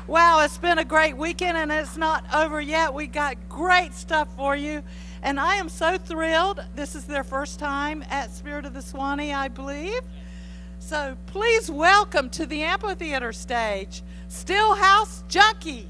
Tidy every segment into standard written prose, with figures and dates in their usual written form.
Wow, it's been a great weekend and it's not over yet. We got great stuff for you. And I am so thrilled. This is their first time at Spirit of the Suwannee, I believe. So please welcome to the Amphitheater stage, Stillhouse Junkies.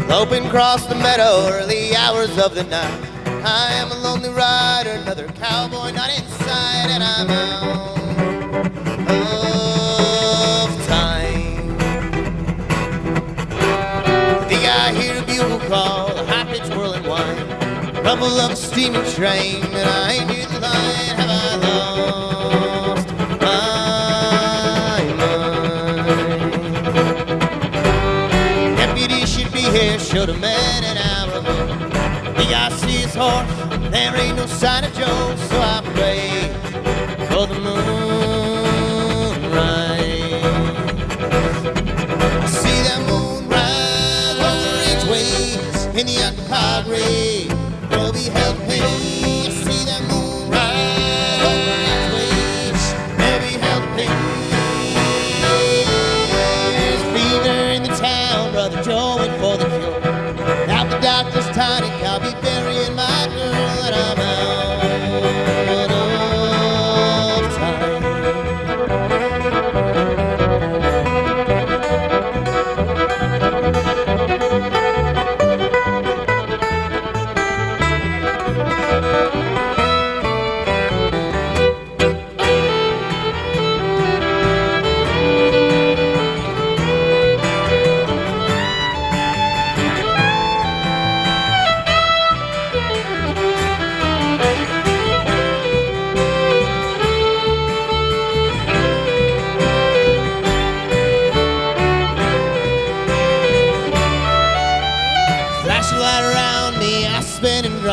Loping across the meadow, early hours of the night. I am a lonely rider, another cowboy not inside, and I'm out of time. I think I hear a bugle call, a high-pitched whirling whine, rumble of a steaming train, and I ain't near the line. Have I lost my mind? Deputy should be here, showed a man an hour ago. Think I see his horse, there ain't no sign of Joe, so I pray for the moonrise. I see that moon rise over each waves in the occupied grave. There'll be hell to pay. I see that moon rise over each waves. There'll be hell to pay. There's fever in the town, Brother Joe went for the cure. Now the doctor's tonic, I'll be burying my girl, and I'm out of time.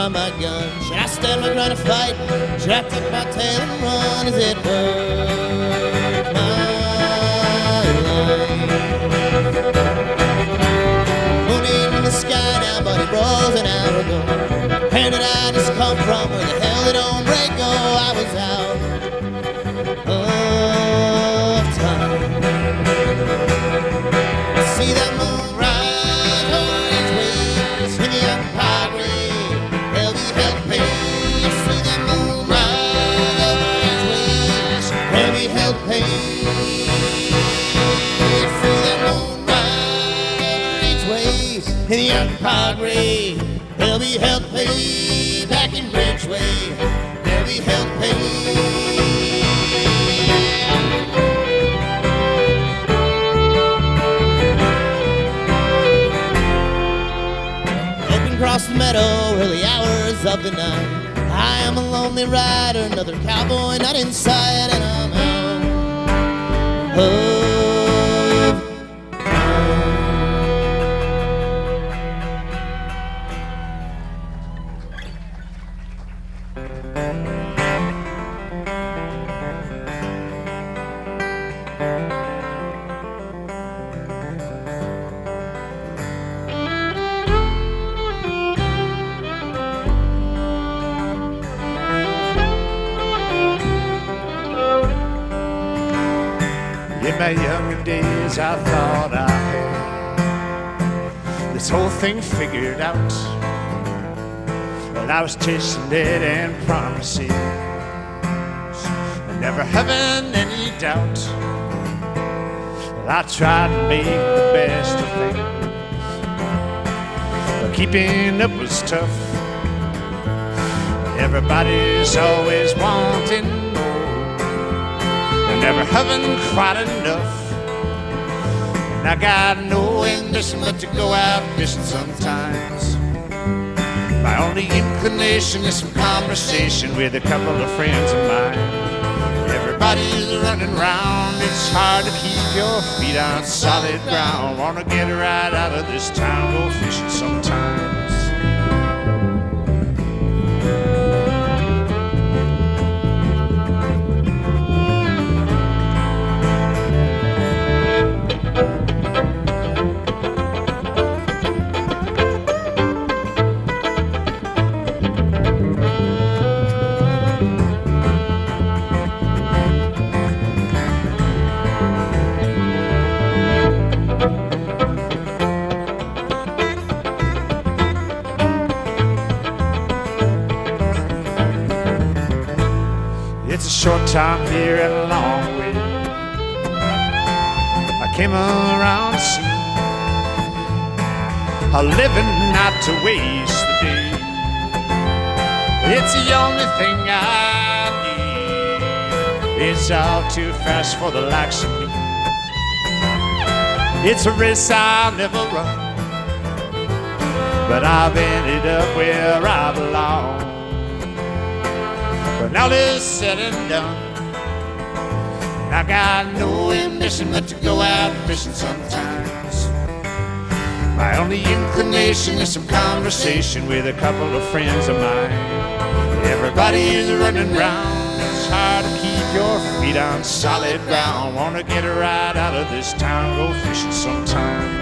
My gun. Should I stand my ground and fight? Should I tuck my tail and run? Is it worth my life? Moon ain't in the sky now, but it rose an hour ago. Where did I just come from? Where the hell did hombre go? I was out of time. I see that moon rise over each waves in the occupied grave. In the occupied grave, there'll be hell to pay. Back in Bridgeway, there'll be hell to pay. Looking across the meadow, early hours of the night. I am a lonely rider, another cowboy not inside, and I'm out of time. In my younger days, I thought I had this whole thing figured out. But I was chasing dead end promises and never having any doubt. Well, I tried to make the best of things, but keeping up was tough. Everybody's always wanting more, and never having quite enough. And I got no ambition but to go out fishing sometimes. My only inclination is some conversation with a couple of friends of mine. Every Everybody's running round, it's hard to keep your feet on solid ground. Wanna get right out of this town, go fishing sometimes. It's a short time here and a long way. I came around to see a living not to waste the day. It's the only thing I need. It's all too fast for the likes of me. It's a race I'll never run, but I've ended up where I belong. But now this said and done, I got no ambition but to go out fishing sometimes. My only inclination is some conversation with a couple of friends of mine. Everybody's running round, it's hard to keep your feet on solid ground. Wanna get right out of this town, go fishing sometimes.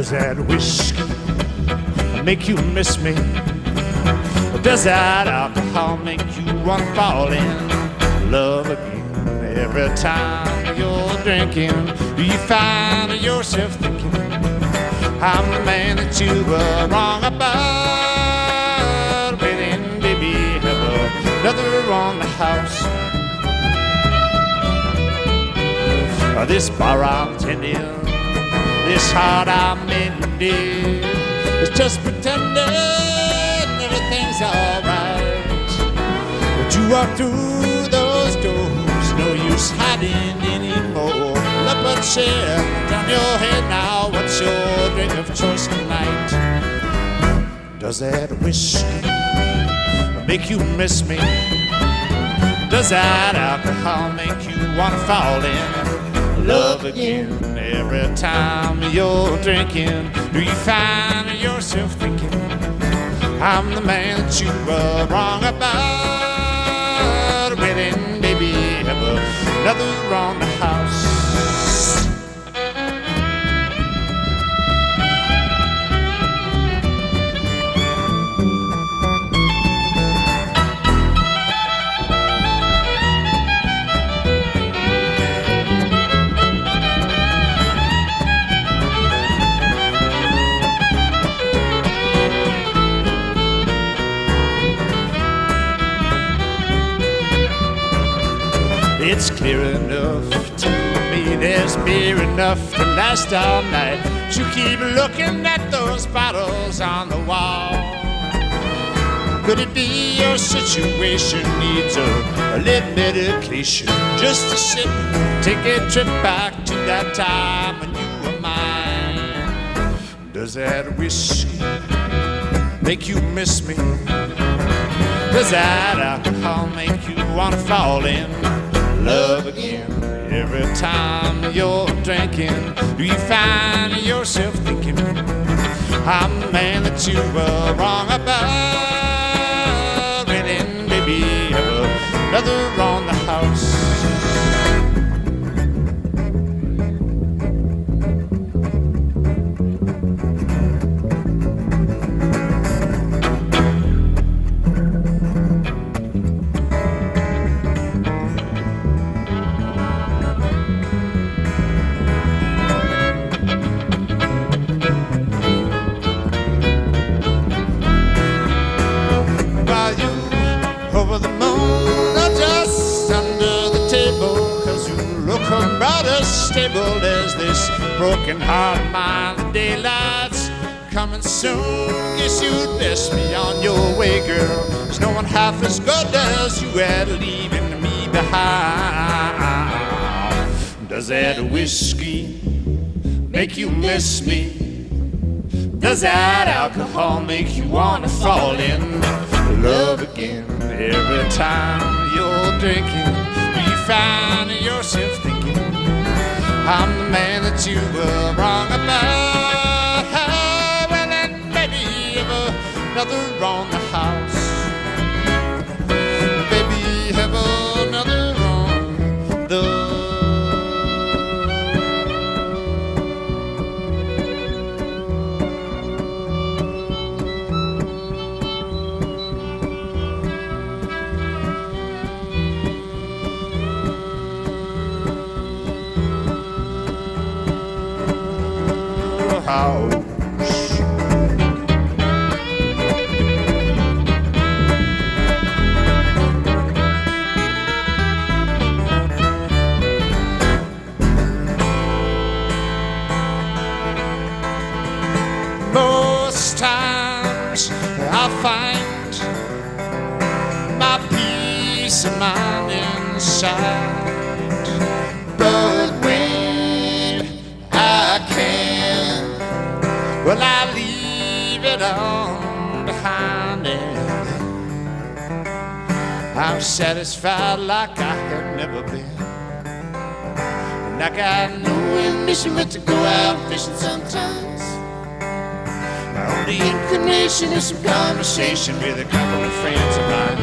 Does that whiskey make you miss me? Or does that alcohol make you want to fall in love again? Every time you're drinking, do you find yourself thinking, I'm the man that you were wrong about? Waiting, baby, have another on the house. This bar I'm tending, this heart I'm mending, it's just pretending everything's alright. But you walk through those doors, no use hiding anymore. Up a chair, down your head now, what's your drink of choice tonight? Does that whiskey make you miss me? Does that alcohol make you want to fall in love again? Every time you're drinking, do you find yourself thinking, I'm the man that you were wrong about? Waiting, baby, have another on the house. It's clear enough to me, there's beer enough to last all night. You keep looking at those bottles on the wall. Could it be your situation needs a little medication? Just a sip, take a trip back to that time when you were mine. Does that whiskey make you miss me? Does that alcohol make you want to fall in love again? Every time you're drinking, do you find yourself thinking, I'm the man that you were wrong about? Waiting, baby, have another on the house. Stable as this broken heart of mine. The daylight's coming soon. Guess you'd best be on your way, girl. There's no one half as good as you at leaving me behind. Does that whiskey make you miss me? Does that alcohol make you want to fall in love again? Every time you're drinking, do you find yourself thinking, I'm the man that you were wrong about? Well, then maybe have another on the house. Baby, have another on the house. Most times I find my peace of mind inside, but when I can, well, I leave it on behind it. I'm satisfied like I have never been, and I got no ambition but to go out fishing sometimes. My only inclination is some conversation with a couple of friends of mine.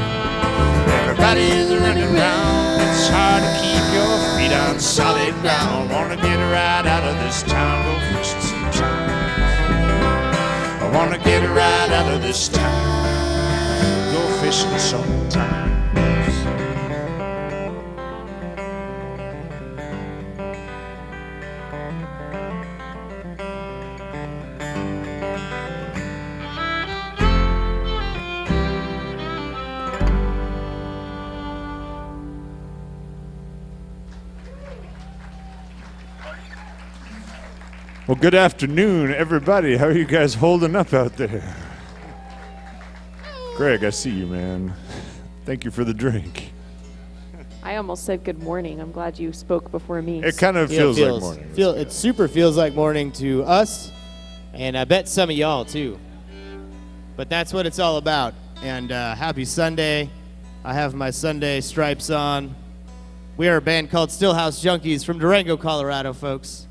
Everybody's running around, it's hard to keep your feet on solid ground. Wanna get right out of this town, go fishing sometimes. of this town. Go fishing sometimes. Well, good afternoon, everybody. How are you guys holding up out there? Greg, I see you, man. Thank you for the drink. I almost said good morning. I'm glad you spoke before me. It kind of feels like morning. It super feels like morning to us, and I bet some of y'all too. But that's what it's all about. And happy Sunday. I have my Sunday stripes on. We are a band called Stillhouse Junkies from Durango, Colorado, folks.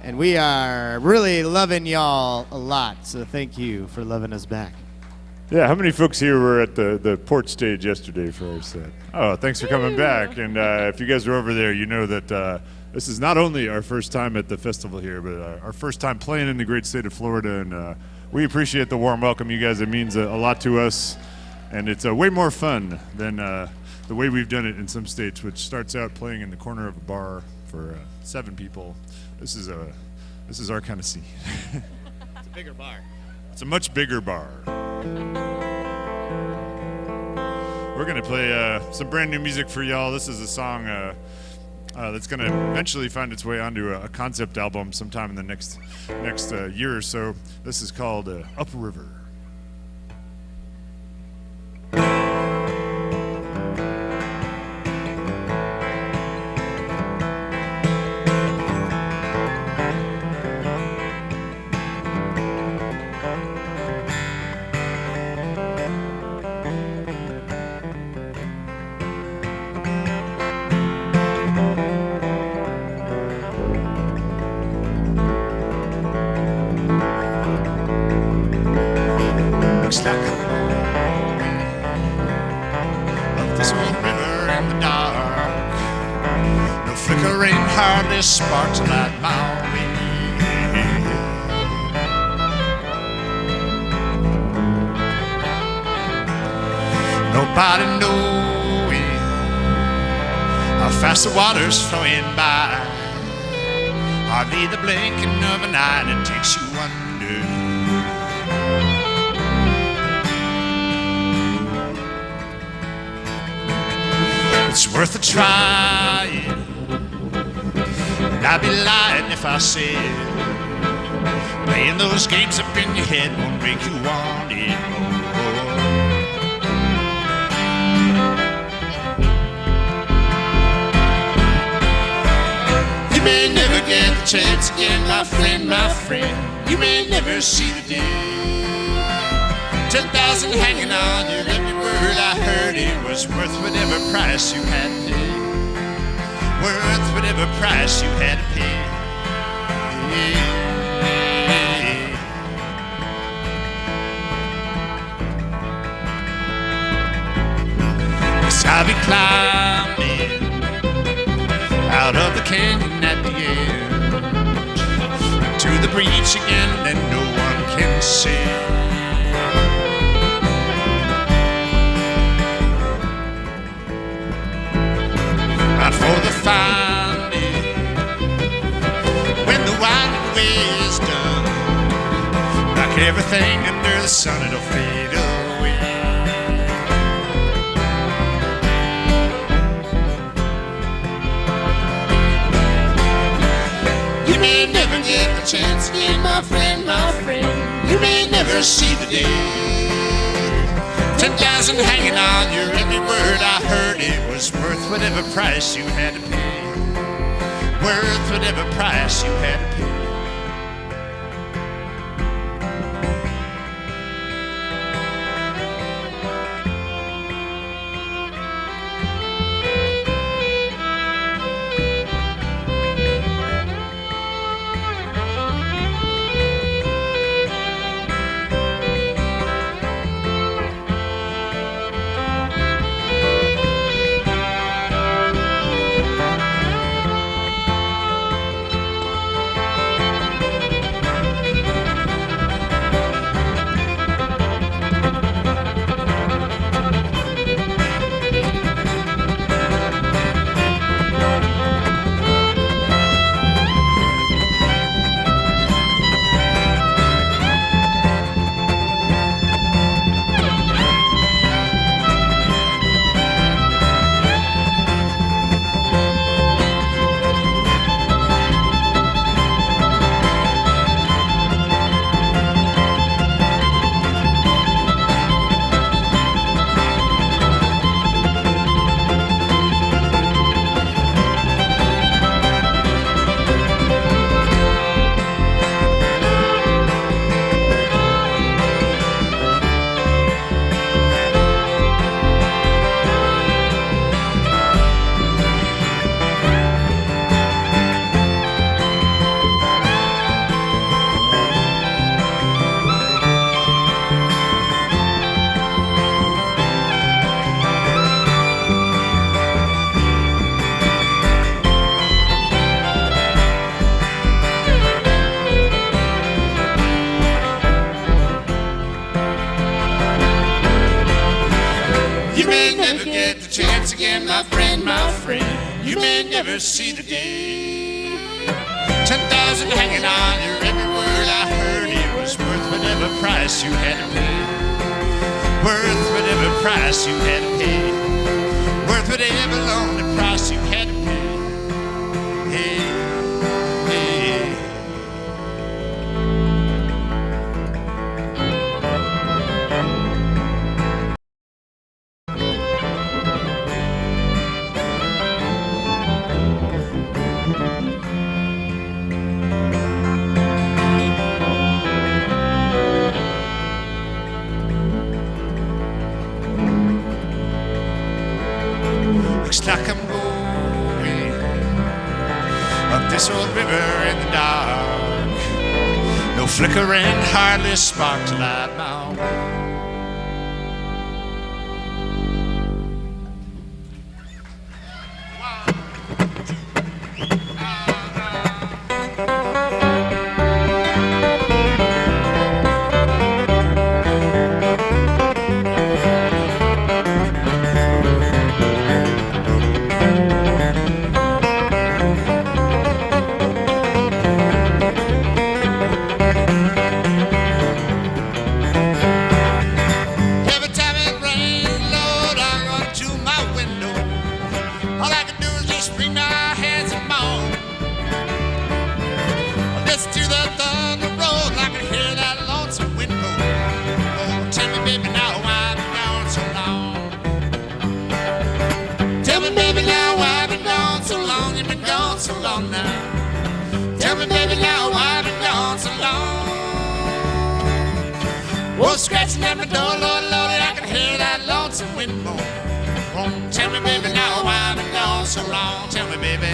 And we are really loving y'all a lot, so thank you for loving us back. Yeah, how many folks here were at the port stage yesterday for our set? Oh, thanks for coming back. And if you guys are over there, you know that this is not only our first time at the festival here, but our first time playing in the great state of Florida. And we appreciate the warm welcome, you guys. It means a lot to us. And it's way more fun than the way we've done it in some states, which starts out playing in the corner of a bar for 7 people. This is our kind of scene. It's a bigger bar. It's a much bigger bar. We're gonna play some brand new music for y'all. This is a song that's gonna eventually find its way onto a concept album sometime in the next year or so. This is called Upriver. Looks like a of this old river in the dark. No flickering, hardly spark to light my way. Nobody knowing how fast the water's flowing by. Hardly the blinking of an eye that takes you under. It's worth a trying, and I'd be lying if I said playing those games up in your head won't make you want it more. You may never get the chance again, my friend, my friend. You may never see the day. 10,000 hanging on you, every word I heard, it was worth whatever price you had to pay. Worth whatever price you had to pay. 'Cause I'll be climbing out of the canyon at the end to the breach again that no one can see. For the finding, when the winding way is done, like everything under the sun, it'll fade away. You may never get the chance again, my friend, my friend. You may never see the day. 10,000 hanging on your every word I heard, it was worth whatever price you had to pay. Worth whatever price you had to pay. get the chance again, my friend, you may never see the day. 10,000 hanging on your every word I heard. It was worth whatever price you had to pay. Worth whatever price you had to pay. Worth whatever lonely price you had to pay. Hey, hey. Looks like I'm going up this old river in the dark. No flickering, hardly a spark to light my own. Scratching at my door, Lord, Lord, I can hear that lonesome wind moan. Oh, tell me, baby, now why I've been gone so long. Tell me, baby.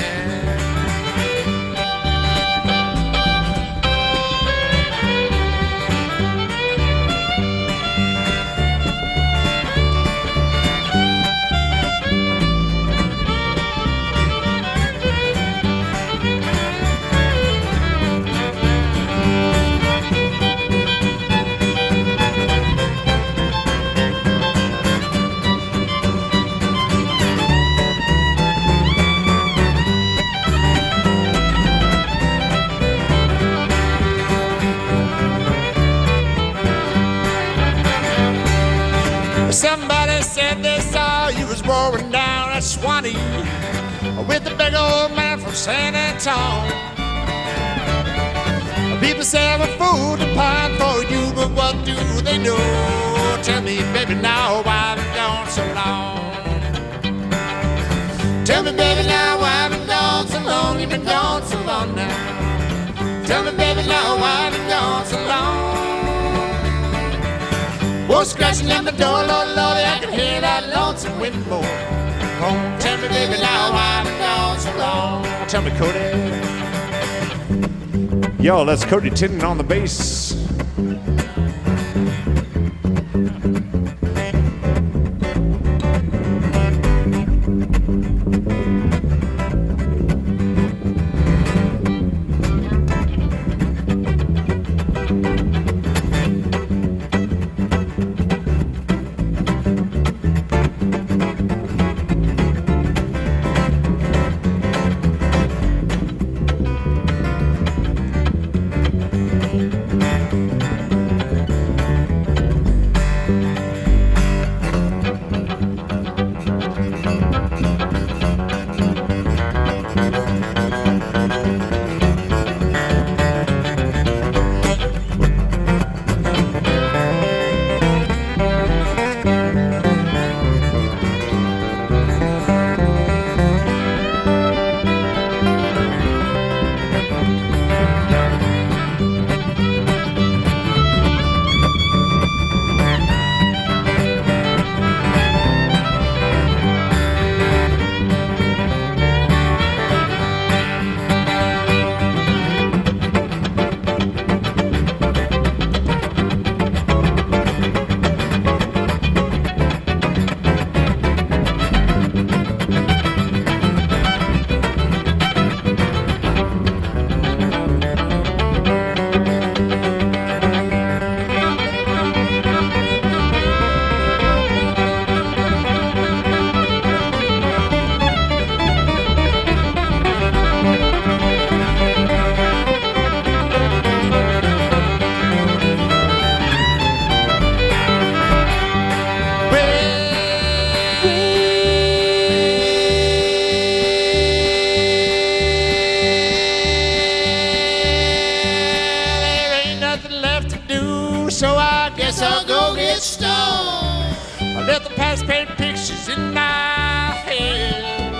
Somebody said they saw you was roaring down at Suwannee with the big old man from San Antonio. People say I'm a fool to pine for you, but what do they know? Tell me, baby, now why I've been gone so long. Tell me, baby, now why I've been gone so long. You've been gone so long now. Tell me, baby, now why I've been gone so long. Oh, scratching at my door, Lord, Lord, I can hear that lonesome wind blow. Oh, tell me, baby, now why I've been gone so long. Tell me, Cody. Yo, that's Cody Tinton on the bass. so I guess I'll go get stoned. I let the past paint pictures in my head.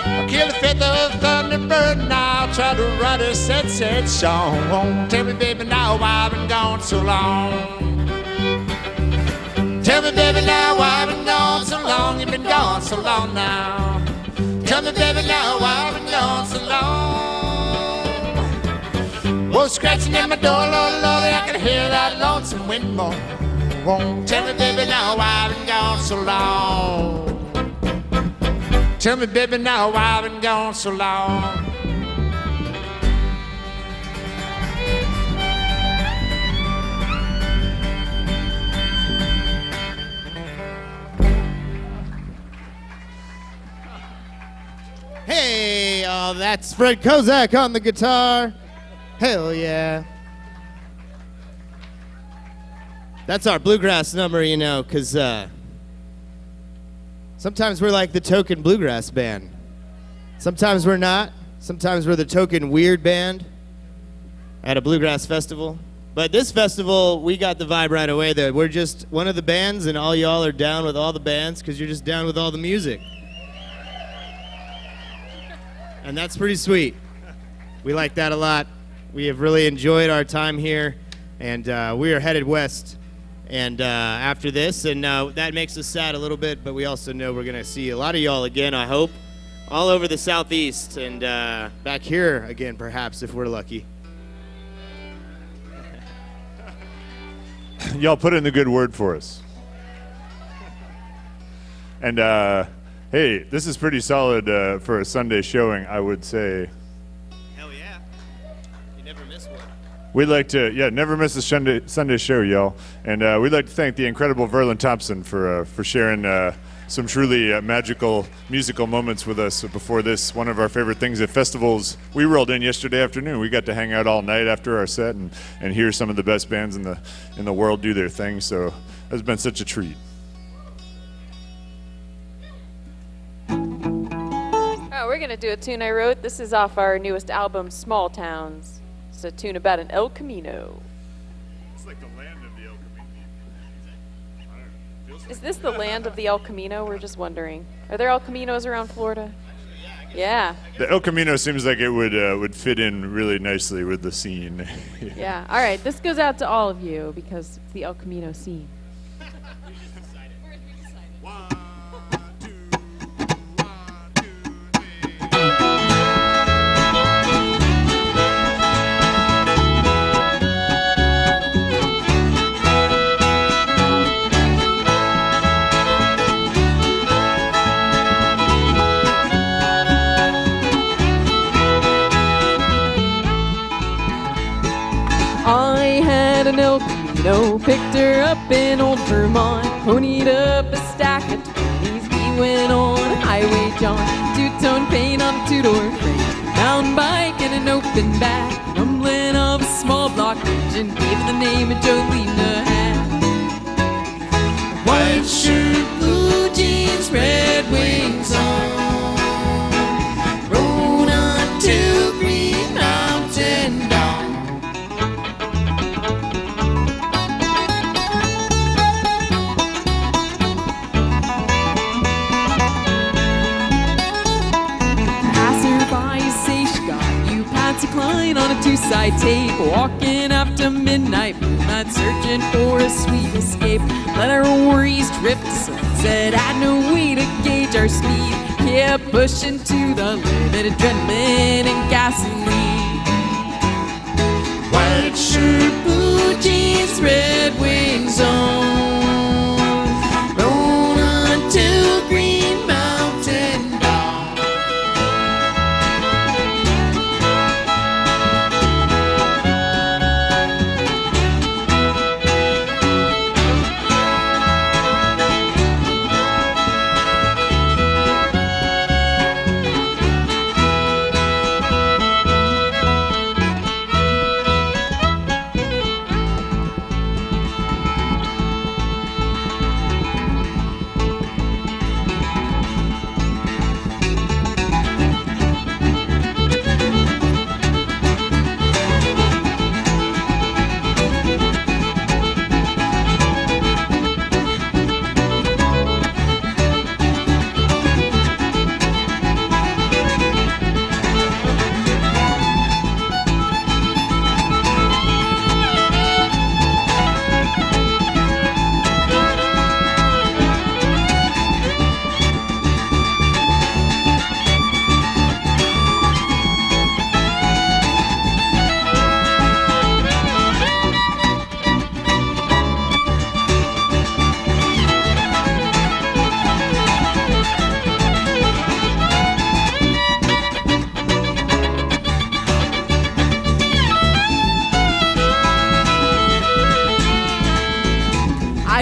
I kill a feather of thunderbird now, try to write a sad song. Won't tell me, baby, now why I've been gone so long. Tell me, baby, now why I've been gone so long. You've been gone so long now. Tell me, baby, now why I've been gone so long. Oh, scratching at my door, Lord, Lord, I can hear that lonesome wind moan. Won't tell me, baby, now why I've been gone so long. Tell me, baby, now why I've been gone so long. Hey, that's Fred Kozak on the guitar. Hell yeah. That's our bluegrass number, you know, because sometimes we're like the token bluegrass band. Sometimes we're not. Sometimes we're the token weird band at a bluegrass festival. But this festival, we got the vibe right away that we're just one of the bands and all y'all are down with all the bands because you're just down with all the music. And that's pretty sweet. We like that a lot. We have really enjoyed our time here, and we are headed west. And after this, and that makes us sad a little bit, but we also know we're gonna see a lot of y'all again, I hope, all over the Southeast, and back here again, perhaps, if we're lucky. Y'all put in the good word for us. And hey, this is pretty solid for a Sunday showing, I would say. Hell yeah. You never miss one. We'd like to, never miss a Sunday show, y'all. And we'd like to thank the incredible Verlin Thompson for sharing some truly magical musical moments with us before this. One of our favorite things at festivals. We rolled in yesterday afternoon. We got to hang out all night after our set and hear some of the best bands in the world do their thing. So it's been such a treat. Oh, we're going to do a tune I wrote. This is off our newest album, Small Towns. It's a tune about an El Camino. It's like the land of the El Camino. Is this the land of the El Camino? We're just wondering. Are there El Caminos around Florida? Yeah. The El Camino seems like it would fit in really nicely with the scene. Yeah. All right. This goes out to all of you because it's the El Camino scene. An El Camino, picked her up in old Vermont, ponied up a stack of 20s. We went on Highway John, two-tone paint on a two-door frame, mountain bike and an open back, rumbling of a small block engine, gave her the name of Jolena had. White shirt, blue jeans, red wings on, rode on to Green Mountain Dawn. Klein on a two-side tape, walking after midnight moonlight, searching for a sweet escape. Let our worries drift to sunset, had no way to gauge our speed. Kept pushing to the limit, adrenaline and gasoline. White shirt, blue jeans, red wings on, rode on to Green Mountain Dawn.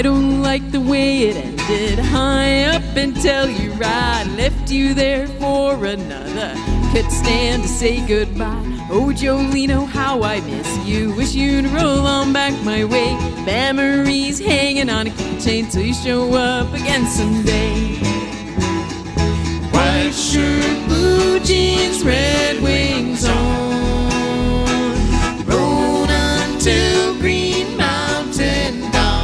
I don't like the way it ended. High up until you ride, left you there for another. Could stand to say goodbye. Oh, Jolene, oh, how I miss you. Wish you'd roll on back my way. Memories hanging on a keychain till you show up again someday. White shirt, blue jeans, red wings on. Roll until Green Mountain dawn.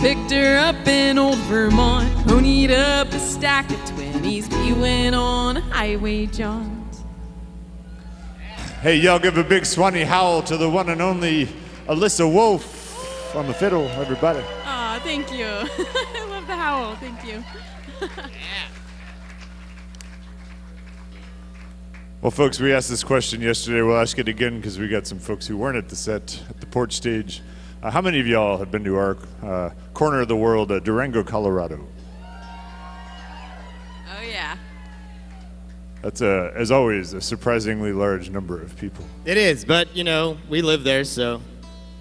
Picked her up in old Vermont, ponied up a stack of 20s. We went on highway jaunts. Hey, y'all give a big Suwannee howl to the one and only Alyssa Wolf on the fiddle, everybody. Aw, thank you. I love the howl, thank you. Well, folks, we asked this question yesterday. We'll ask it again because we got some folks who weren't at the set at the porch stage. How many of y'all have been to our corner of the world, Durango, Colorado? Oh, yeah. That's, as always, a surprisingly large number of people. It is, but, you know, we live there, so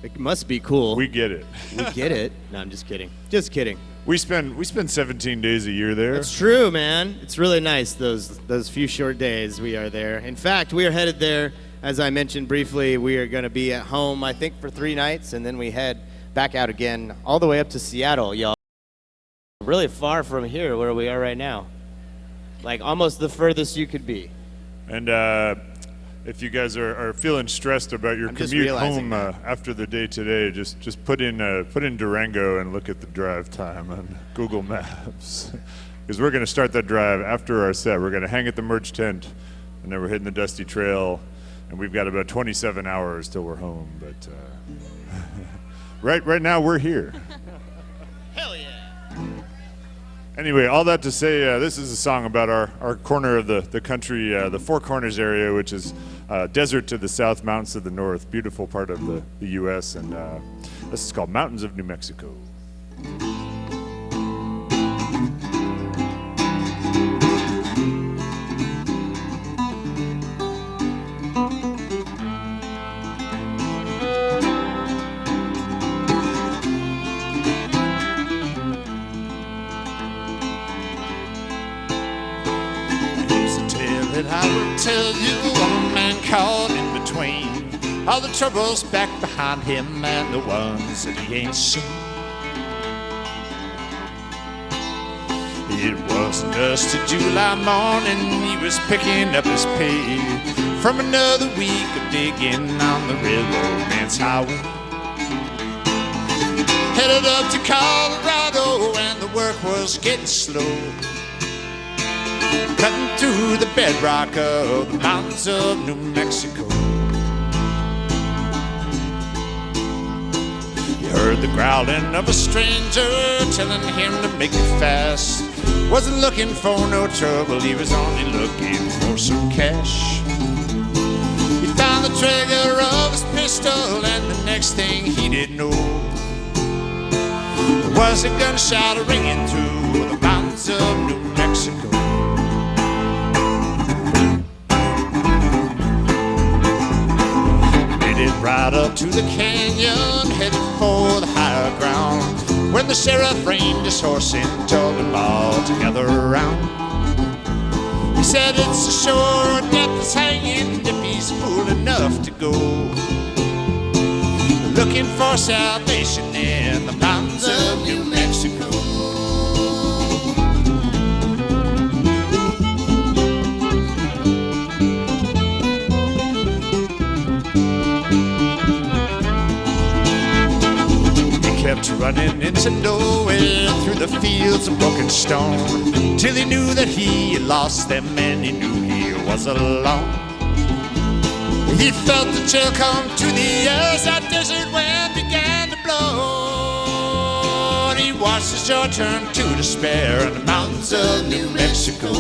it must be cool. We get it. We get it. No, I'm just kidding. Just kidding. We spend 17 days a year there. It's true, man. It's really nice, those few short days we are there. In fact, we are headed there. As I mentioned briefly, we are going to be at home, I think, for 3 nights, and then we head back out again all the way up to Seattle, y'all. Really far from here where we are right now. Like almost the furthest you could be. And if you guys are feeling stressed about your commute home after the day today, just put in Durango and look at the drive time on Google Maps. Because we're going to start that drive after our set. We're going to hang at the merch tent, and then we're hitting the dusty trail. And we've got about 27 hours till we're home, but right now we're here. Hell yeah! Anyway, all that to say, this is a song about our corner of the country, the Four Corners area, which is desert to the south, mountains to the north, beautiful part of the U.S., and this is called Mountains of New Mexico. I will tell you of a man caught in between all the troubles back behind him and the ones that he ain't seen. It was just a July morning, he was picking up his pay from another week of digging on the railroad man's highway. Headed up to Colorado and the work was getting slow, cutting through the bedrock of the mountains of New Mexico. He heard the growling of a stranger telling him to make it fast. Wasn't looking for no trouble, he was only looking for some cash. He found the trigger of his pistol, and the next thing he didn't know, there was a gunshot ringing through the mountains of New Mexico. Right up to the canyon, headed for the higher ground, when the sheriff reined his horse and told them all to gather around. He said it's a sure death is hanging if he's fool enough to go, looking for salvation in the mountains of New Mexico. Kept running into nowhere through the fields of broken stone, till he knew that he had lost them and he knew he was alone. He felt the chill come to the earth, that desert wind began to blow, and he watched his joy turn to despair in the mountains of New Mexico.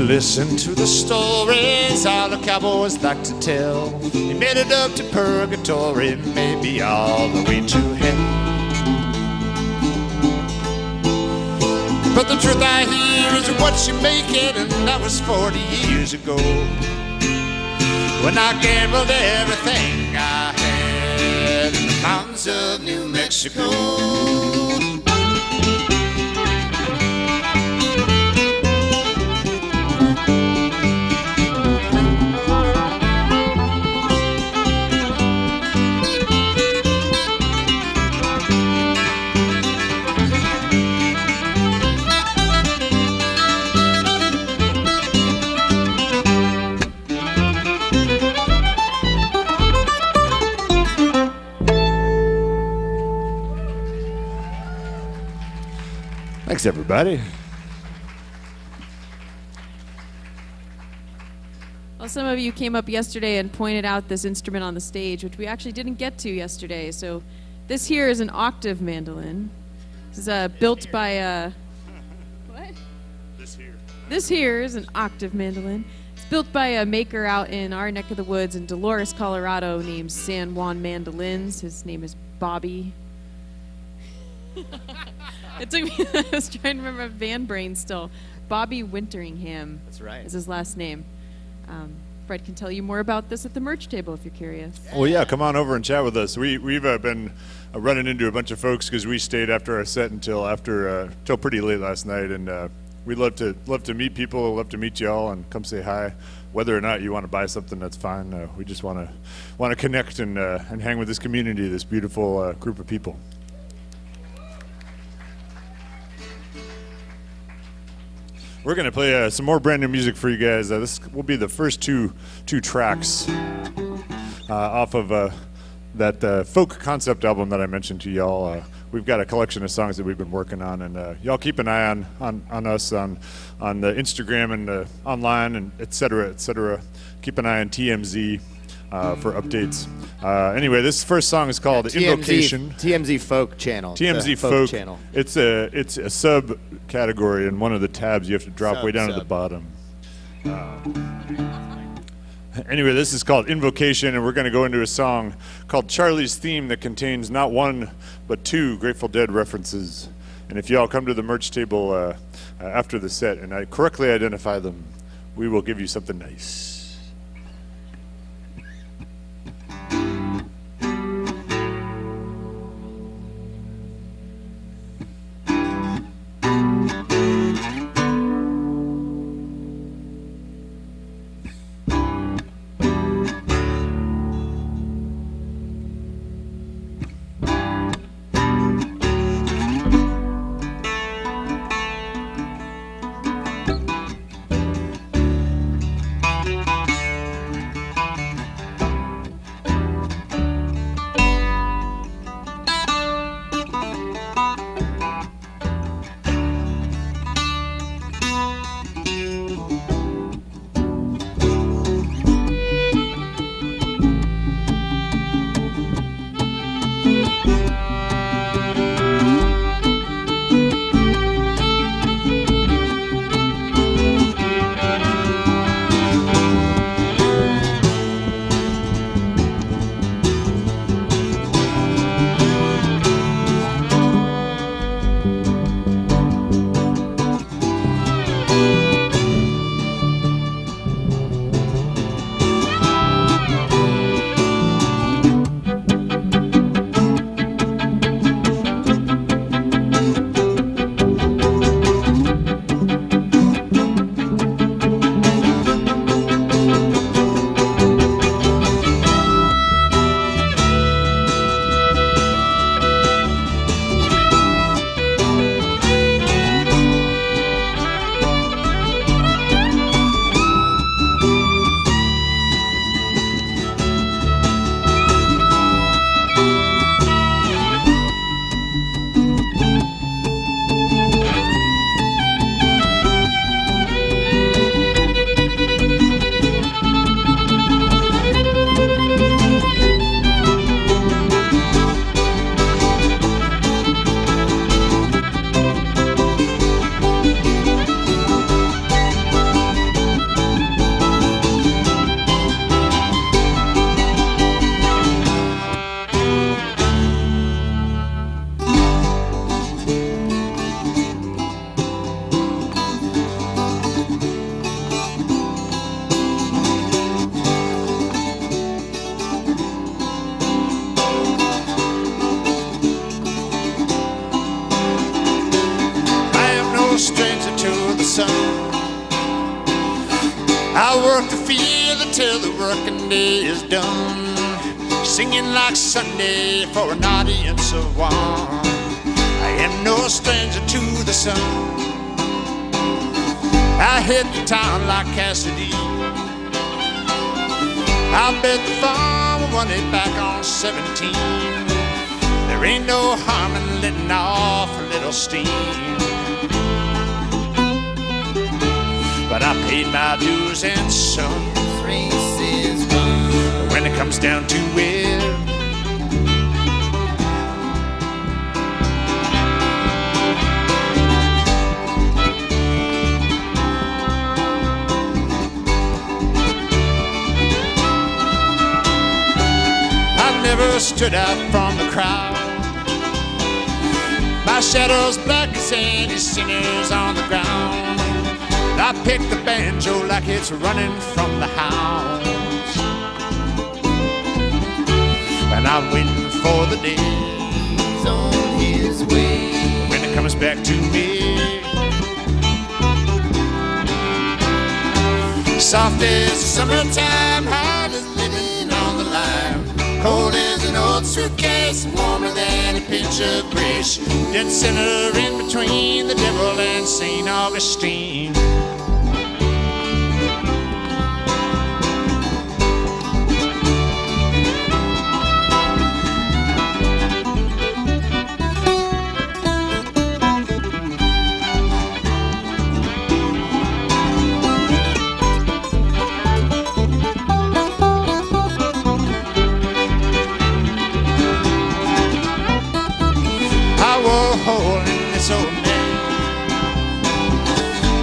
listen to the stories all the cowboys like to tell. He made it up to purgatory, maybe all the way to hell. But the truth I hear is what you make it, and that was 40 years ago, when I gambled everything I had in the mountains of New Mexico. Thanks, everybody. Well, some of you came up yesterday and pointed out this instrument on the stage, which we actually didn't get to yesterday. So this here is an octave mandolin. This is built by what? This here is an octave mandolin. It's built by a maker out in our neck of the woods in Dolores, Colorado, named San Juan Mandolins. His name is Bobby. It took me, I was trying to remember Van Brain still. Bobby Winteringham. That's right. Is his last name. Fred can tell you more about this at the merch table if you're curious. Well, yeah, come on over and chat with us. We've been running into a bunch of folks because we stayed after our set until pretty late last night, and we'd love to meet people, love to meet y'all, and come say hi. Whether or not you want to buy something, that's fine. We just want to connect and hang with this community, this beautiful group of people. We're going to play some more brand new music for you guys. This will be the first two tracks off of that folk concept album that I mentioned to y'all. We've got a collection of songs that we've been working on, and y'all keep an eye on us on the Instagram and online and et cetera, et cetera. Keep an eye on TMZ for updates. Anyway, this first song is called Invocation. TMZ Folk Channel. TMZ Folk Channel. It's a subcategory in one of the tabs. You have to drop way down to the bottom. Anyway, this is called Invocation, and we're going to go into a song called Charlie's Theme that contains not one but two Grateful Dead references. And if y'all come to the merch table after the set and I correctly identify them, we will give you something nice. I work the field until the working day is done, singing like Sunday for an audience of one. I am no stranger to the sun. I hit the town like Cassidy. I bet the farmer won it back on 17. There ain't no harm in letting off a little steam. But I paid my dues and some. Races run. When it comes down to it, I've never stood out from the crowd. My shadow's black as any sinners on the ground. I pick the banjo like it's running from the hounds, and I'm waiting for the day He's on his way. when it comes back to me. Soft as summertime, hard as living on the line, cold as an old suitcase, warmer than a pinch of grace, dead center in between the devil and St. Augustine. Hole in this old man,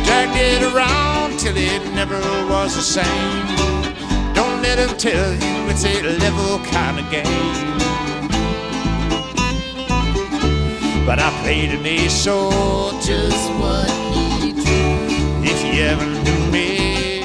dragged it around till it never was the same. Don't let him tell you it's a level kind of game, but I played an ace so Just what he drew. if you ever knew me.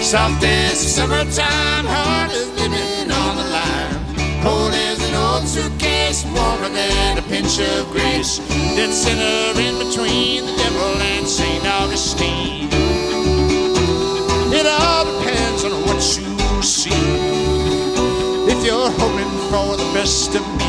Soft as summertime, hard as living on the line, cold as an old suitcase, warmer than a pinch of grace, dead center in between the devil and St. Augustine. It all depends on what you see, if you're hoping for the best of me.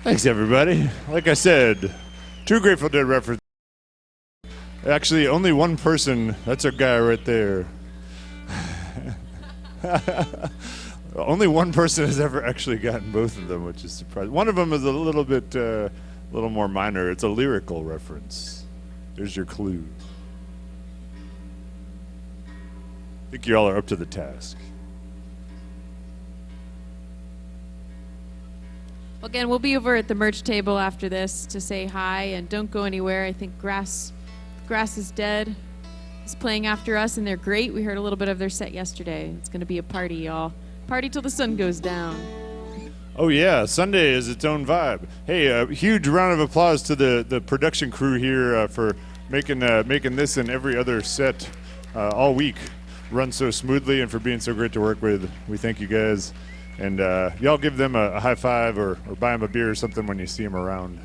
Thanks, everybody. Like I said, two Grateful Dead references. Actually, only one person. That's our guy right there. Only one person has ever actually gotten both of them, which is surprising. One of them is a little bit, little more minor. It's a lyrical reference. There's your clue. I think you all are up to the task. Well, again, we'll be over at the merch table after this to say hi, and don't go anywhere. I think Grass is Dead is playing after us, and they're great. We heard a little bit of their set yesterday. It's going to be a party, y'all. Party till the sun goes down. Oh yeah, Sunday is its own vibe. Hey, a huge round of applause to the production crew here for making this and every other set all week run so smoothly, and for being so great to work with. We thank you guys. And y'all give them a high five or buy them a beer or something when you see them around.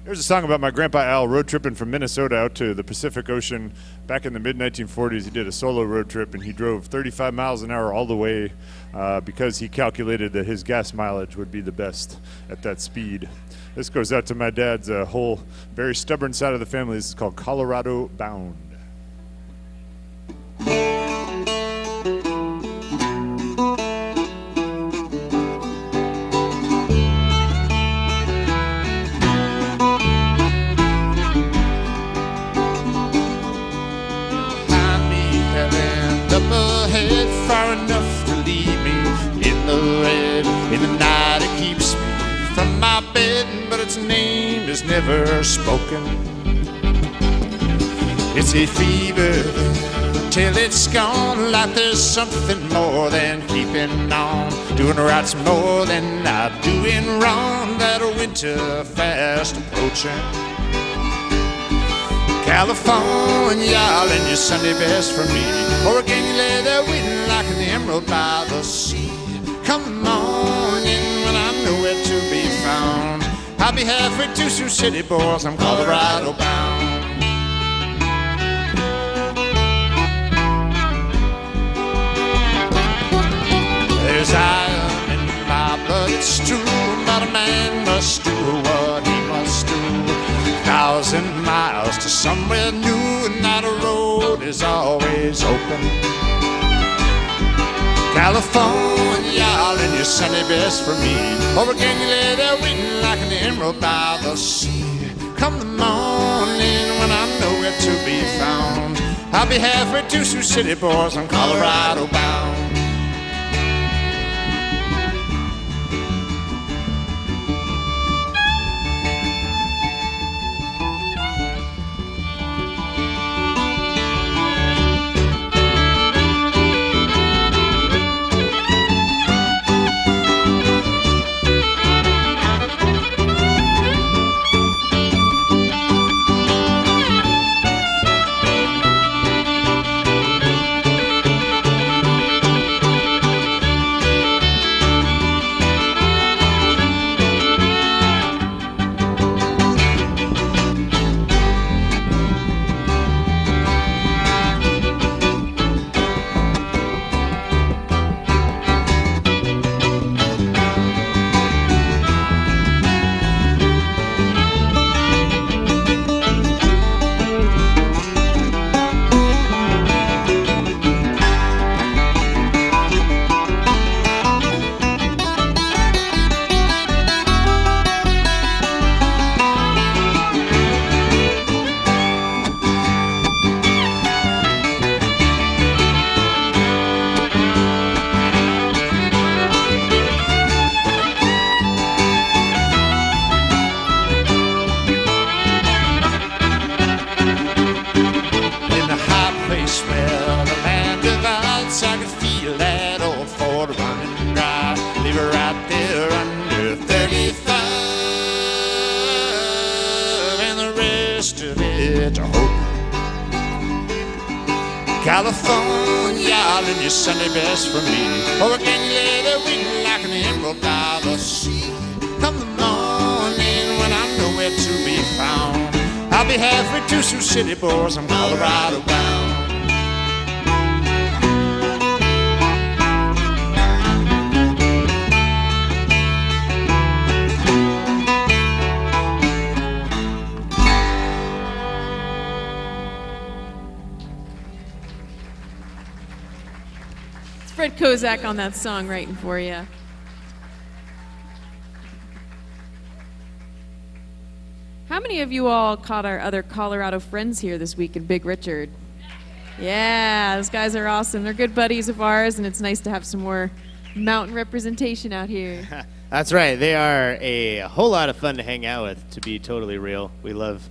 Here's a song about my grandpa Al road tripping from Minnesota out to the Pacific Ocean. Back in the mid-1940s, he did a solo road trip, and he drove 35 miles an hour all the way because he calculated that his gas mileage would be the best at that speed. This goes out to my dad's whole very stubborn side of the family. This is called Colorado Bound. Up ahead, far enough to leave me in the red. bed, but its name is never spoken. It's a fever till it's gone, like there's something more than keeping on. Doing right's more than not doing wrong. That winter fast approaching. California, I'll lend you Sunday best for me. Oregon, you lay there waiting like an emerald by the sea. Come on in when I'm nowhere to be found. I'll be halfway to Sioux City, boys, I'm Colorado bound. There's iron in my blood, it's true, but a man must do what he must do. 1,000 miles to somewhere new, and that road is always open. California, I'll lend you Sunday best for me. Oregon, you lay there waiting like an emerald by the sea. Come the morning when I'm nowhere to be found. I'll be halfway to Sioux City, boys, I'm Colorado bound. California, I'll lend you Sunday best for me. Oregon, you lay there waiting like an emerald by the sea. Come the morning when I'm nowhere to be found. I'll be halfway to Sioux City, boys, I'm Colorado bound. Fred Kozak on that song writing for you. How many of you all caught our other Colorado friends here this week in Big Richard? Yeah, those guys are awesome. They're good buddies of ours, and it's nice to have some more mountain representation out here. That's right. They are a whole lot of fun to hang out with, to be totally real. We love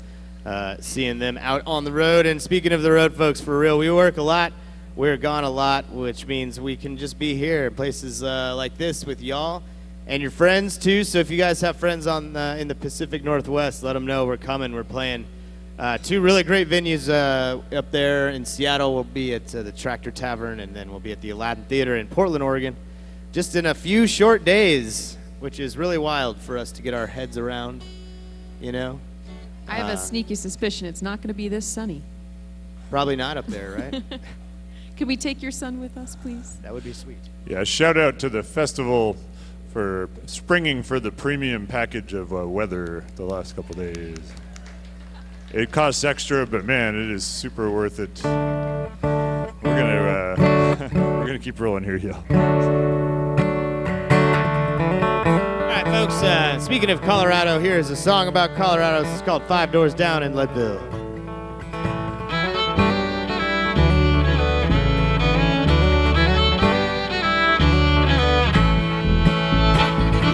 seeing them out on the road. And speaking of the road, folks, for real, we work a lot. We're gone a lot, which means we can just be here in places like this with y'all and your friends, too. So if you guys have friends on in the Pacific Northwest, let them know we're coming. We're playing two really great venues up there in Seattle. We'll be at the Tractor Tavern, and then we'll be at the Amphitheater in Portland, Oregon, just in a few short days, which is really wild for us to get our heads around, you know? I have a sneaky suspicion it's not going to be this sunny. Probably not up there, right? Can we take your son with us, please? That would be sweet. Yeah, shout out to the festival for springing for the premium package of weather the last couple days. It costs extra, but man, it is super worth it. We're gonna keep rolling here, y'all. All right, folks. Speaking of Colorado, here's a song about Colorado. It's called 5 Doors Down in Leadville.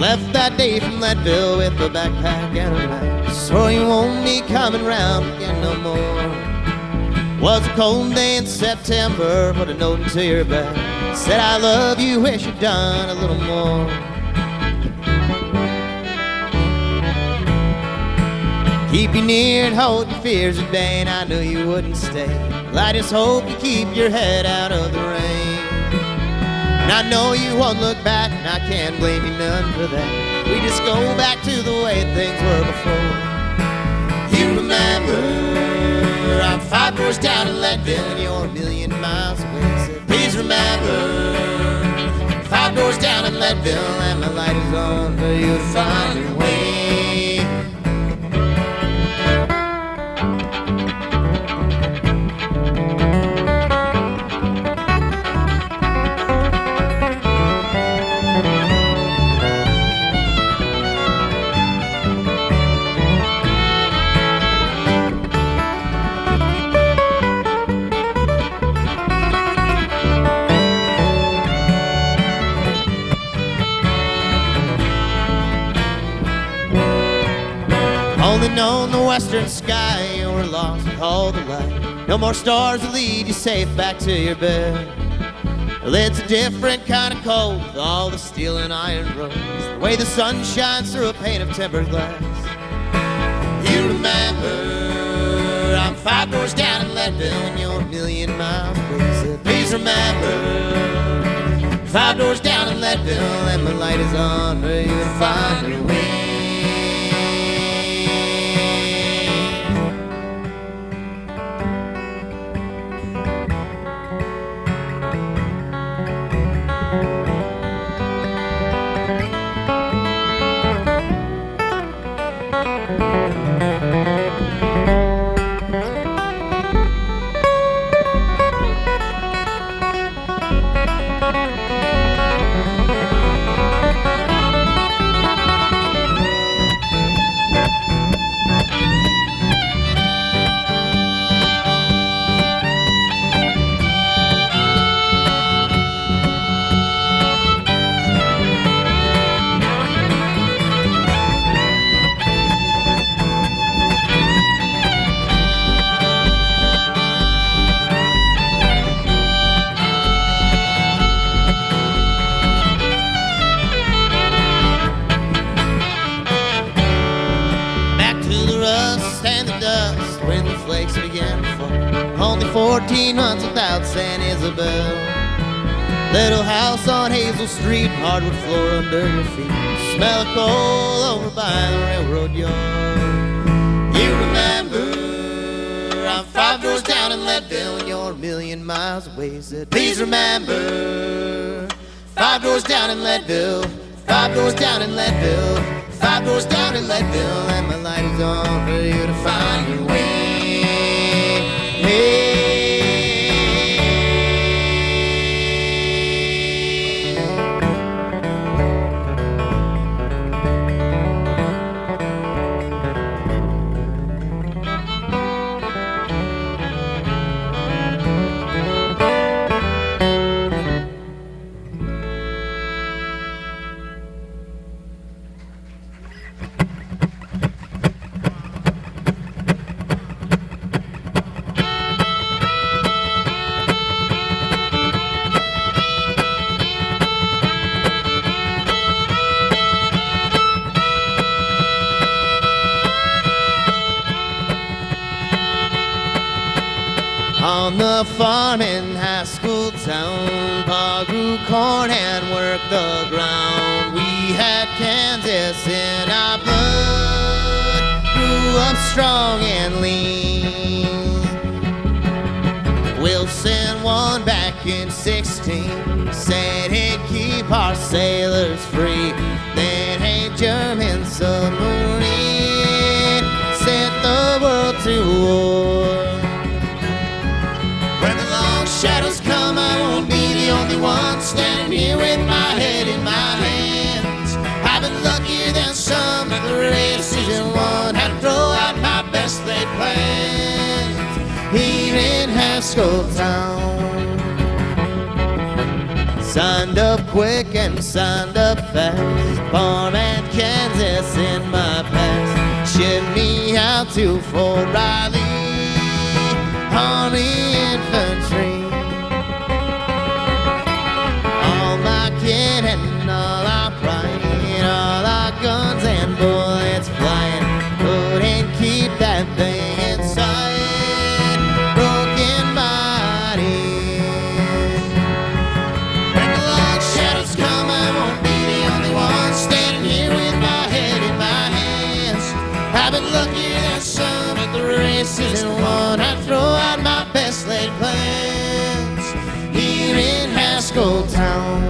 Left that day from Leadville with a backpack and a knife. So you won't be coming round again no more. Was a cold day in September, put a note into your bag. Said I love you, wish you'd done a little more. Keep you near and hold your fears at bay, and I knew you wouldn't stay. Well, I just hope you keep your head out of the rain. And I know you won't look back, and I can't blame you none for that. We just go back to the way things were before. You remember, I'm 5 doors down in Leadville and you're a million miles away. So please remember, 5 doors down in Leadville and my light is on for you to find your way. Holding on the western sky, you were lost with all the light. No more stars to lead you safe back to your bed. Well, it's a different kind of cold with all the steel and iron roads. The way the sun shines through a pane of tempered glass. You remember, I'm 5 doors down in Leadville and you're a million miles away. So please remember, 5 doors down in Leadville and my light is on for you to find your way. When the flakes began to fall, only 14 months without San Isabel. Little house on Hazel Street, hardwood floor under your feet, smell of coal over by the railroad yard. You remember, I'm 5 doors down in Leadville and you're a million miles away. Said, please remember, 5 doors down in Leadville, 5 doors down in Leadville, 5 doors down in Leadville, and my light is on for you to find your way. Hey. On the farm in high school town, Pa grew corn and worked the ground. We had Kansas in our blood, grew up strong and lean. Wilson won back in 16, said he'd keep our sailors free. Then a German submarine sent the world to war. When the long shadows come, I won't be the only one standing here with my head in my hands. I've been luckier than some at the races and won. Had to throw out my best laid plans here in Haskell Town. Signed up quick and signed up fast. Farm and Kansas in my past. Shipped me out to Fort Riley, Army Infantry. All my kit and all our pride, all our guns and bullets flying. Couldn't keep that thing inside. Broken body. When the long shadows come, I won't be the only one standing here with my head in my hands. I've been luckier than some at the races and won. I throw out my best laid plans here in Haskell Town.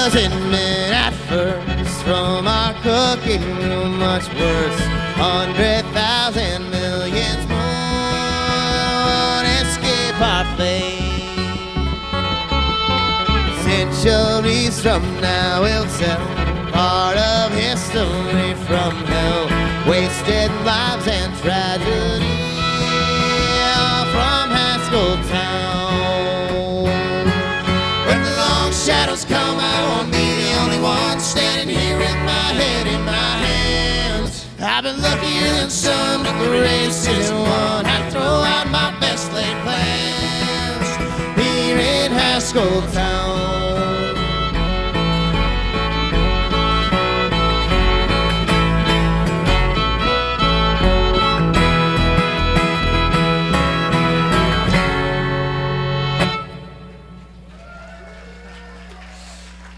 Admit at first from our cooking room much worse. 100,000 millions more won't escape our fate. Centuries from now we'll tell part of history from hell. Wasted lives and tragedy all from Haskell Town. When the long shadows come, I won't be the only one standing here with my head in my hands. I've been luckier than some at the races and won. I throw out my best laid plans here in Haskell Town.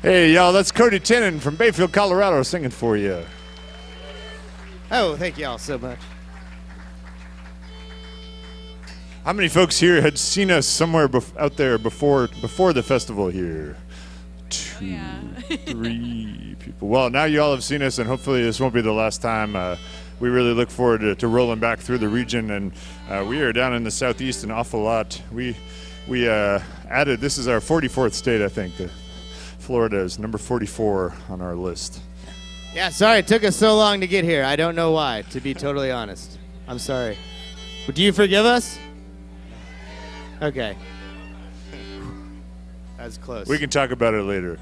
Hey, y'all, that's Cody Tennant from Bayfield, Colorado singing for you. Oh, thank you all so much. How many folks here had seen us somewhere out there before the festival here? 2, 3 people. Well, now you all have seen us, and hopefully this won't be the last time. We really look forward to rolling back through the region, and we are down in the southeast an awful lot. We added, this is our 44th state, I think. Florida is number 44 on our list. Yeah, sorry it took us so long to get here. I don't know why, to be totally honest. I'm sorry. But do you forgive us? Okay. That's close. We can talk about it later.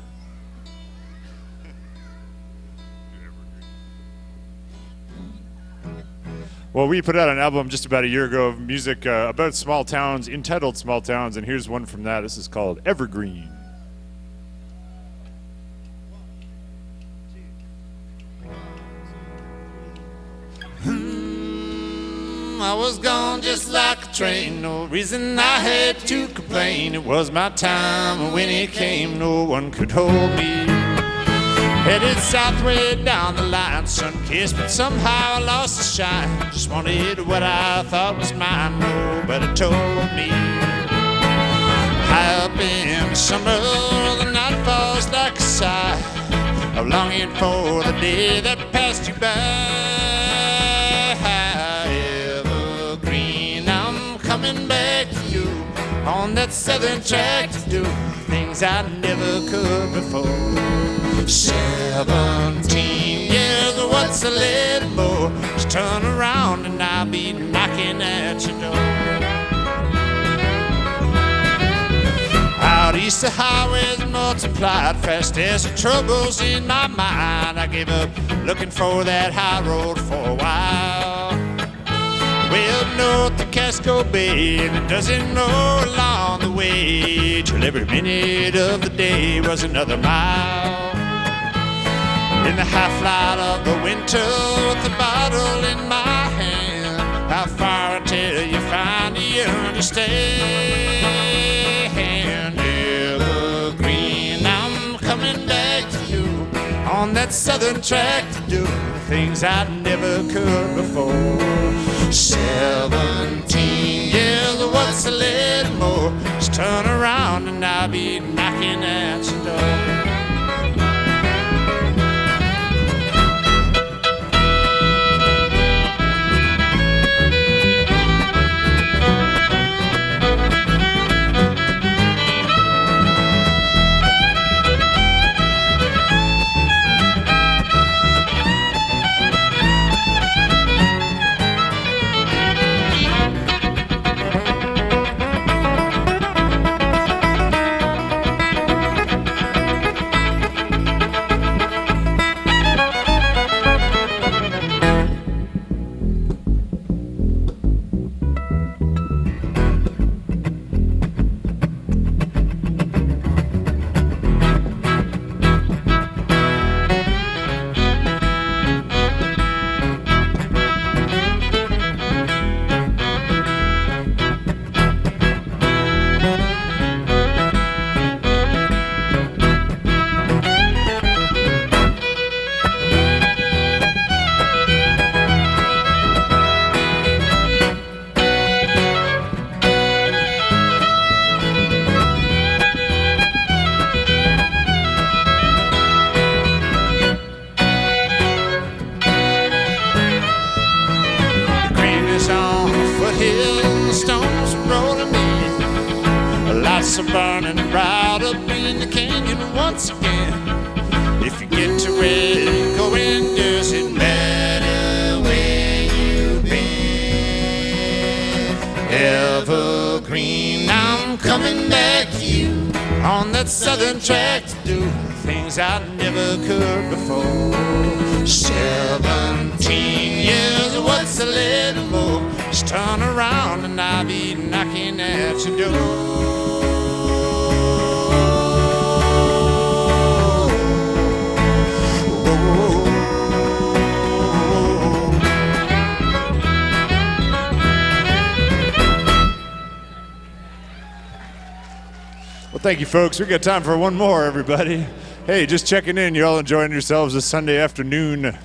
Well, we put out an album just about a year ago of music about small towns, entitled Small Towns, and here's one from that. This is called Evergreen. I was gone just like a train, no reason I had to complain. It was my time, and when it came, no one could hold me. Headed southward down the line, sun-kissed, but somehow I lost the shine. Just wanted what I thought was mine, nobody told me. High up in the summer, the night falls like a sigh, of longing for the day that passed you by. Coming back to you on that southern track to do things I never could before. 17 years, what's a little more? Just turn around and I'll be knocking at your door. Out east the highways multiplied, fast as the troubles in my mind. I gave up looking for that high road for a while. Well, north of Casco Bay, and it doesn't know along the way, till every minute of the day was another mile. In the high flight of the winter, with the bottle in my hand, how far until you finally understand? Evergreen, I'm coming back to you on that southern track to do things I never could before. 17 years, what's a little more? Just turn around and I'll be knocking at your door. Lights are burning bright up in the canyon once again. If you get to where you're going, does it matter where you've been? Evergreen, I'm coming back to you on that southern track to do things I never could before. 17 years, what's a little more? Just turn around and I'll be knocking at your door. Well, thank you, folks. We got time for one more, everybody. Hey, just checking in. You all enjoying yourselves this Sunday afternoon?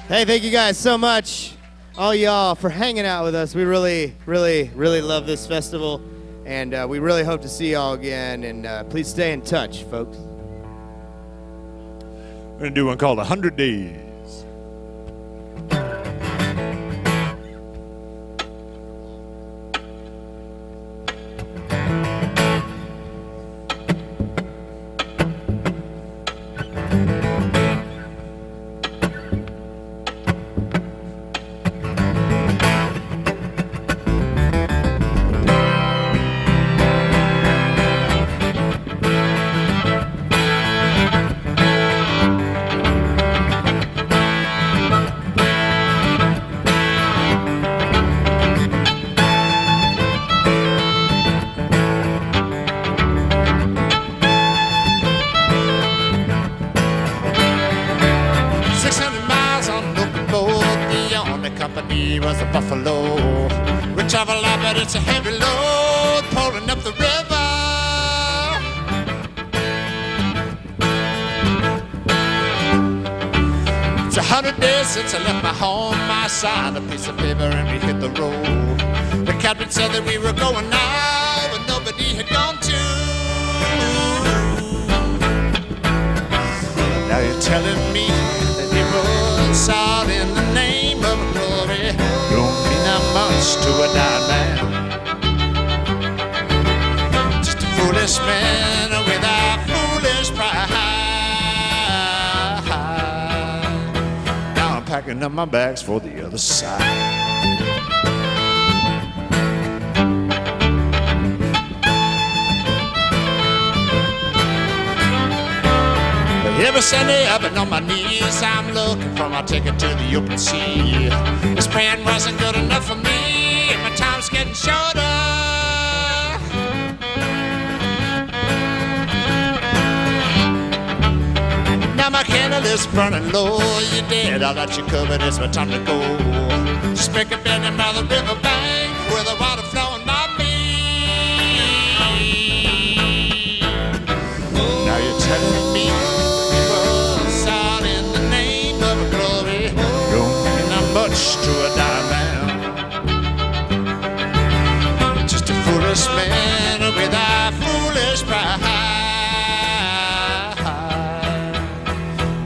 Hey, thank you guys so much, all y'all, for hanging out with us. We really, really, really love this festival, and we really hope to see y'all again. And please stay in touch, folks. We're going to do one called 100 Days. me was a buffalo. We travel a lot, but it's a heavy load pulling up the river. It's 100 days since I left my home. I signed a piece of paper and we hit the road. The captain said that we were going now, but nobody had gone too. Now you're telling me that it was all in the name of glory. Don't mean that much to a dying man. Just a foolish man with a foolish pride. Now I'm packing up my bags for the other side. Every Sunday I've been on my knees, I'm looking for my ticket to the open sea. This praying wasn't good enough for me, and my time's getting shorter. Now my candle is burning low, you're dead, I'll let you cover, it's my time to go. Just make a bend by the riverbank, where the water flowing by me. Now you're telling me to a dying man. Just a foolish man with a foolish pride.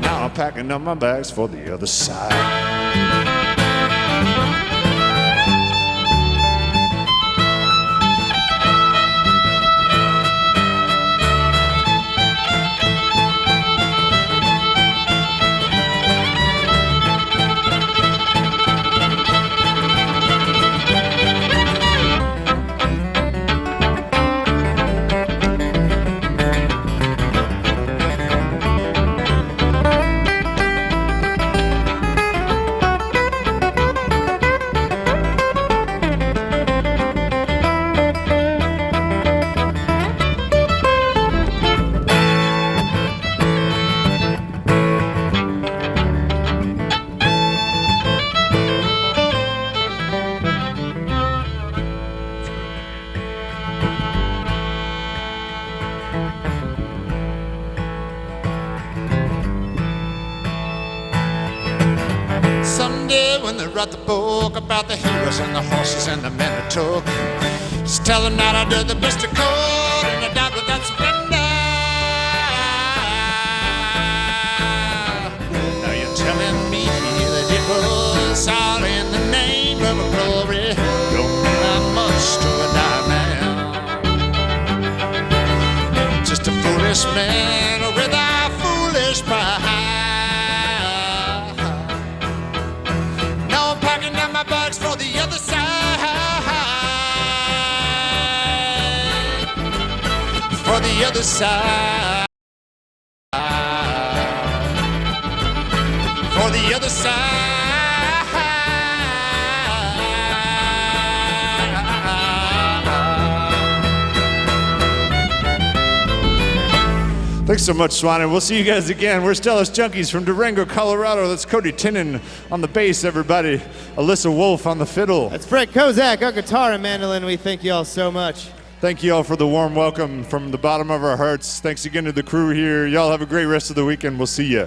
Now I'm packing up my bags for the other side. Someday when they wrote the book about the heroes and the horses and the men who took, just tell them that I did the best I could and I died without surrender. Now you're telling me that it was all in the name of glory. Don't mean that much to a dying man. Just a foolish man with a foolish pride. My bags for the other side. For the other side. For the other side. Thanks so much, Suwannee. We'll see you guys again. We're Stillhouse Junkies from Durango, Colorado. That's Cody Tinnon on the bass, everybody. Alyssa Wolf on the fiddle. That's Fred Kozak on guitar and mandolin. We thank you all so much. Thank you all for the warm welcome from the bottom of our hearts. Thanks again to the crew here. Y'all have a great rest of the weekend. We'll see ya.